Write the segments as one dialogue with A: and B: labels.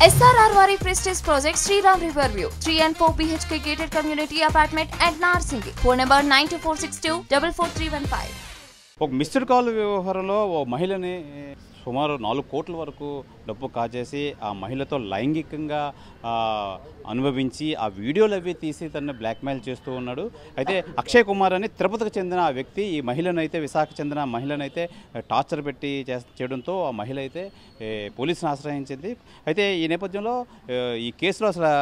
A: SRR Vari Prestige Project Sriram Riverview 3 and 4 BHK gated community apartment at Narsingi. Phone number 92462 44315.
B: ఒక missed call వ్యవహారంలో ఓ మహిళని సుమారు 4 కోట్ల వరకు డబ్బు కాజేసి ఆ మహిళతో లైంగికంగా అనుభవించి ఆ వీడియోలు అవి తీసి తనని బ్లాక్మెయిల్ చేస్తూ ఉన్నాడు. అయితే అక్షయ్ కుమార్ అని తిరుపతికి చెందిన ఆ వ్యక్తి ఈ మహిళను అయితే విశాఖకు చెందిన మహిళను అయితే టార్చర్ పెట్టి చేయడంతో ఆ మహిళ అయితే పోలీసును ఆశ్రయించింది. అయితే ఈ నేపథ్యంలో ఈ కేసులో అసలు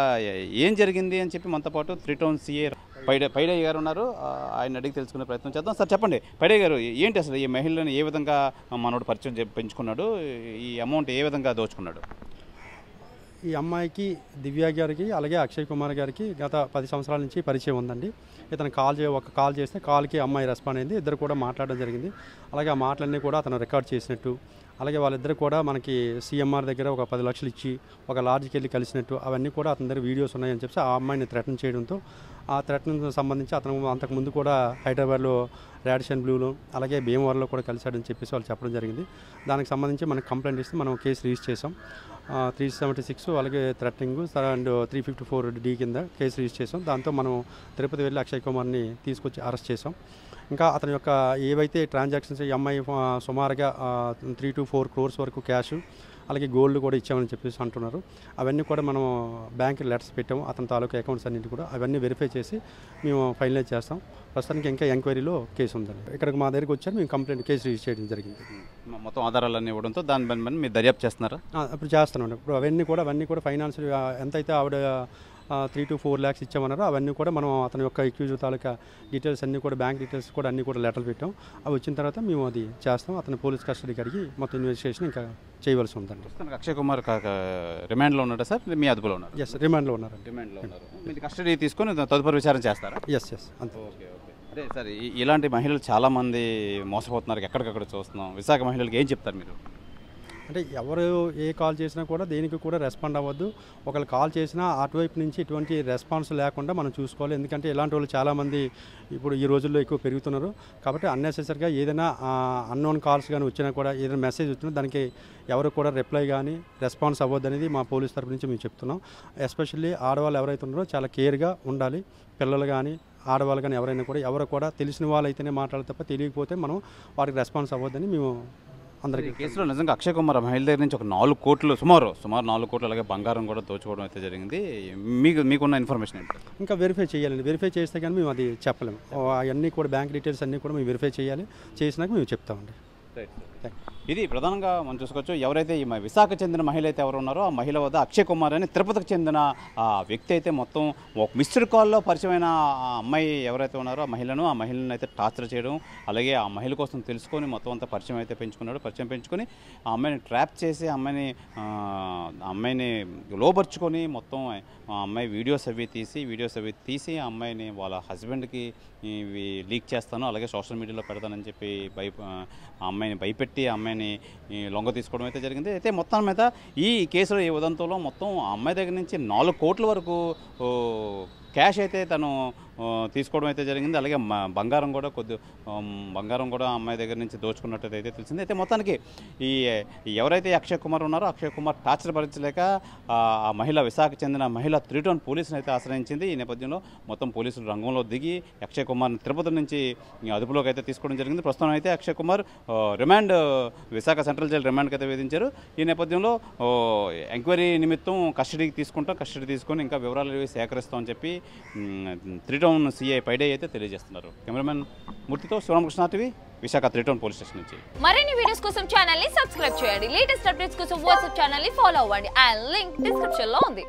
B: ఏం జరిగింది అని చెప్పి మనతో పాటు 3 టౌన్ సిఏ పైడయ్య గారు ఉన్నారు. ఆయన అడిగి తెలుసుకునే ప్రయత్నం చేద్దాం. సార్ చెప్పండి, పైడయ్య గారు, ఏంటి అసలు ఈ మహిళను ఏ విధంగా మనోడు పరిచయం పెంచుకున్నాడు, ఈ అమౌంట్ ఏ విధంగా దోచుకున్నాడు?
C: ఈ అమ్మాయికి దివ్య గారికి అలాగే అక్షయ్ కుమార్ గారికి గత 10 సంవత్సరాల నుంచి పరిచయం ఉందండి. ఇతను కాల్ చేస్తే కాల్కి అమ్మాయి రెస్పాండ్ అయింది. ఇద్దరు కూడా మాట్లాడడం జరిగింది. అలాగే ఆ మాటలన్నీ కూడా అతను రికార్డ్ చేసినట్టు, అలాగే వాళ్ళిద్దరు కూడా మనకి CMR దగ్గర ఒక 10 లక్షలు ఇచ్చి ఒక లాడ్జ్కి వెళ్ళి కలిసినట్టు అవన్నీ కూడా అతని దగ్గర వీడియోస్ ఉన్నాయని చెప్పి ఆ అమ్మాయిని థ్రెటన్ చేయడంతో ఆ థ్రెటన్ సంబంధించి అతను అంతకుముందు కూడా హైదరాబాద్లో రాడిషన్ బ్లూలో అలాగే భీమవరంలో కూడా కలిశాడని చెప్పేసి వాళ్ళు చెప్పడం జరిగింది. దానికి సంబంధించి మనకు కంప్లైంట్ ఇస్తే మనం కేసు రిజిస్టర్ చేసాం. 376 అలాగే థ్రెటనింగ్ అండ్ 354D కింద కేసు రిజిస్టర్ చేసాం. దాంతో మనం తిరుపతి వెళ్ళి అక్షయ్ కుమార్ని తీసుకొచ్చి అరెస్ట్ చేసాం. ఇంకా అతని యొక్క ఏవైతే ట్రాన్సాక్షన్స్ ఈ అమ్మాయి సుమారుగా 3 to 4 crores వరకు క్యాష్ అలాగే గోల్డ్ కూడా ఇచ్చామని చెప్పేసి అంటున్నారు. అవన్నీ కూడా మనం బ్యాంక్ లెటర్స్ పెట్టాము. అతని తాలూకా అకౌంట్స్ అన్నింటి కూడా అవన్నీ వెరిఫై చేసి మేము ఫైనలైజ్ చేస్తాం. ప్రస్తుతానికి ఇంకా ఎంక్వైరీలో కేసు ఉందండి. ఇక్కడికి మా దగ్గరికి వచ్చారు, మేము కంప్లైంట్ కేసు రిజిస్టర్ చేయడం జరిగింది.
B: మొత్తం ఆధారాలన్నీ ఇవ్వడంతో దాని మీరు దర్యాప్తు చేస్తున్నారా?
C: ఇప్పుడు చేస్తున్నాం. ఇప్పుడు అవన్నీ కూడా ఫైనాన్షియల్ ఎంతైతే ఆవిడ 3 to 4 lakhs ఇచ్చామన్నారో అవన్నీ కూడా మనం అతని యొక్క అక్యూజ్ తాలూకా డీటెయిల్స్ అన్నీ కూడా బ్యాంక్ డీటెయిల్స్ కూడా అన్నీ కూడా లెటర్లు పెట్టాం. అవి వచ్చిన తర్వాత మేము అది చేస్తాం. అతని పోలీస్ కస్టడీకి అడిగి మొత్తం ఇన్వెస్టిగేషన్ ఇంకా చేయవలసి ఉందండి.
B: అక్షయ్ కుమార్ రిమాండ్లో ఉన్నాడా సార్? మీ అదుపులో ఉన్నారు?
C: ఎస్, రిమాండ్లో ఉన్నారు.
B: మీరు కస్టడీ తీసుకొని తదుపరి విచారణ చేస్తారా?
C: ఎస్ అంతే.
B: ఓకే. అదే సార్, ఇలాంటి మహిళలు చాలామంది మోసపోతున్నారు, ఎక్కడికక్కడ చూస్తున్నాం. విశాఖ మహిళలకు ఏం చెప్తారు మీరు?
C: అంటే ఎవరు ఏ కాల్ చేసినా కూడా దేనికి కూడా రెస్పాండ్ అవ్వద్దు. ఒకళ్ళు కాల్ చేసినా అటువైపు నుంచి ఎటువంటి రెస్పాన్స్ లేకుండా మనం చూసుకోవాలి. ఎందుకంటే ఇలాంటి వాళ్ళు చాలామంది ఇప్పుడు ఈ రోజుల్లో ఎక్కువ పెరుగుతున్నారు. కాబట్టి అన్నెసెసరీగా ఏదైనా అన్నోన్ కాల్స్ కానీ వచ్చినా కూడా ఏదైనా మెసేజ్ వచ్చినా దానికి ఎవరు కూడా రిప్లై కానీ రెస్పాన్స్ అవ్వద్దు అనేది మా పోలీస్ తరఫు నుంచి మేము చెప్తున్నాం. ఎస్పెషల్లీ ఆడవాళ్ళు ఎవరైతే ఉన్నారో చాలా కేర్గా ఉండాలి. పిల్లలు కానీ ఆడవాళ్ళు కానీ ఎవరైనా కూడా ఎవరు కూడా తెలిసిన వాళ్ళు అయితేనే మాట్లాడాలి తప్ప తెలియకపోతే మనం వారికి రెస్పాన్స్ అవ్వద్దని మేము అందరికీ.
B: కేసులో నిజంగా అక్షయ్ కుమార్ మహిళ దగ్గర నుంచి ఒక 4 కోట్లు సుమారు 4 కోట్లు అలాగే బంగారం కూడా దోచుకోవడం అయితే జరిగింది. మీకున్న ఇన్ఫర్మేషన్ ఏంటి?
C: ఇంకా వెరిఫై చేయాలండి. వెరిఫై చేస్తే కానీ మేము అది చెప్పలేము. అవన్నీ కూడా బ్యాంక్ డీటెయిల్స్ అన్నీ కూడా మేము వెరిఫై చేయాలి. చేసినాక మేము చెప్తామండి.
B: ఇది ప్రధానంగా మనం చూసుకోవచ్చు. ఎవరైతే ఈ విశాఖ చెందిన మహిళ అయితే ఎవరు ఉన్నారో ఆ మహిళ వద్ద అక్షయ్ కుమార్ అని తిరుపతికి చెందిన ఆ వ్యక్తి అయితే మొత్తం ఒక మిస్డ్ కాల్లో పరిచయమైన ఆ అమ్మాయి ఎవరైతే ఉన్నారో ఆ మహిళను అయితే టార్చర్ చేయడం, అలాగే ఆ మహిళ కోసం తెలుసుకొని మొత్తం అంతా పరిచయం అయితే పరిచయం పెంచుకొని ఆ అమ్మాయిని ట్రాప్ చేసి ఆ అమ్మాయిని లోపరుచుకొని మొత్తం ఆ అమ్మాయి వీడియోస్ అవి తీసి ఆ అమ్మాయిని వాళ్ళ హస్బెండ్కి ఇవి లీక్ చేస్తాను, అలాగే సోషల్ మీడియాలో పెడతానని చెప్పి ఆ అమ్మాయిని భయపెట్టి ఆ అమ్మాయిని లొంగ తీసుకోవడం అయితే జరిగింది. అయితే మొత్తం మీద ఈ కేసులో ఈ ఉదంతంలో మొత్తం ఆ అమ్మాయి దగ్గర నుంచి 4 కోట్ల వరకు క్యాష్ అయితే తను తీసుకోవడం అయితే జరిగింది. అలాగే బంగారం కూడా అమ్మాయి దగ్గర నుంచి దోచుకున్నట్టు అయితే తెలిసింది. అయితే మొత్తానికి ఎవరైతే అక్షయ్ కుమార్ ఉన్నారో అక్షయ్ కుమార్ టార్చర్ భరించలేక ఆ విశాఖ చెందిన మహిళ 3 టౌన్ పోలీసును అయితే ఆశ్రయించింది. ఈ నేపథ్యంలో మొత్తం పోలీసులు రంగంలో దిగి అక్షయ్ కుమార్ని తిరుపతి నుంచి అదుపులోకి అయితే తీసుకోవడం జరిగింది. ప్రస్తుతం అయితే Akshay Kumar remand Visakha central jail రిమాండ్కి అయితే విధించారు. ఈ నేపథ్యంలో ఎంక్వైరీ నిమిత్తం కస్టడీ తీసుకొని ఇంకా వివరాలు సేకరిస్తామని చెప్పి 3 టౌన్ సిఐ పైడయ్య అయితే తెలియజేస్తున్నారు. కెమెరామెన్ మూర్తితో Sivaramakrishna TV, Visakha 3 town police station నుంచి.
A: మరిన్ని వీడియోస్ కోసం ఛానల్ ని సబ్స్క్రైబ్ చేయండి. లేటెస్ట్ అప్డేట్స్ కోసం వాట్సాప్ ఛానల్ ని ఫాలో అవ్వండి. అండ్ లింక్ డిస్క్రిప్షన్ లో ఉంది.